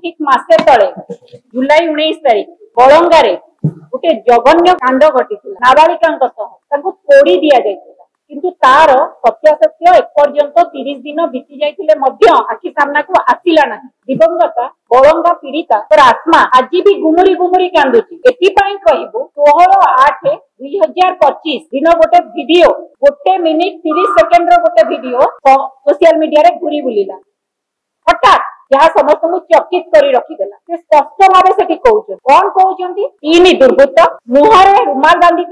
ठीक मासे तले जुलाई 19 तारीख बलंगारे गोटे जघन्य कांड घटी नाबालिका पोड़ी दि जाइए किंतु तार सत्यासत्य एपर्यंत 30 दिन बीती जाइए आखि सामना को आसला ना। दिवंगत बलंगा पीड़िता तर आत्मा आज भी गुमुरी गुमुरी कांदुची। एथिपाई कहबू 16/8/2025 दिन गोटे वीडियो 1 मिनिट 30 सेकेंड गोटे वीडियो सोशल मीडिया रे घूरी बुलिला हठात जहाँ समस्त को चकित कर रखीदेला। से स्पष्ट भाव से कहते कौन कहते तीन दुर्बृत्त मुहरे रुमाल बांधी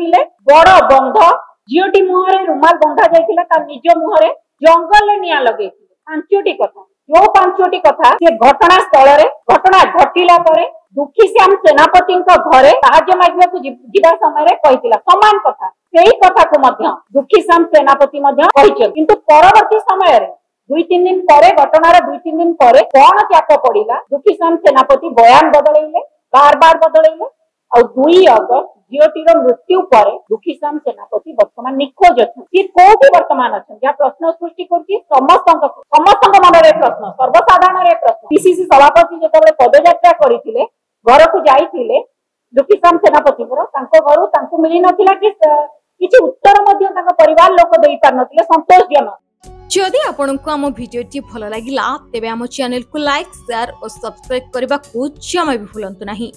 बड़ बंध झीटी मुहरे रुमाल बंधा जाता निज मुहरे जंगल निया लगे 5टी कथा जो 5टी कथा से घटना स्थल घटना घटिला दुखी श्याम सेनापति घरे साहाय्य मांगवाक जीवा समय सामान कथा से कथा को दुखी श्याम सेनापति किंतु परवर्ती समय 2-3 दिन पर घटनार 2-3 दिन पर कौन चाप पड़ा दुखी श्याम सेनापति बयान बदलैले बार बार बदलैले और 2 अगस्त झीटीर मृत्यु पर दुखी श्याम सेनापति वर्तमान निखोज अच्छे कौटी वर्तमान अच्छा जहाँ प्रश्न सृष्टि कर समस्त मन में प्रश्न सर्वसाधारण प्रश्न पीसीसी सभापति जो पदयात्रा करते घर को जाइए दुखी श्याम सेनापति घर मिल ना कि उत्तर परिवार लोक दे पार न संतोषजनक। जदि आपंक आम भिडी भल लगा तेब आम चैनल को लाइक शेयर और सब्सक्राइब करने को जमा भी भूलु नहीं।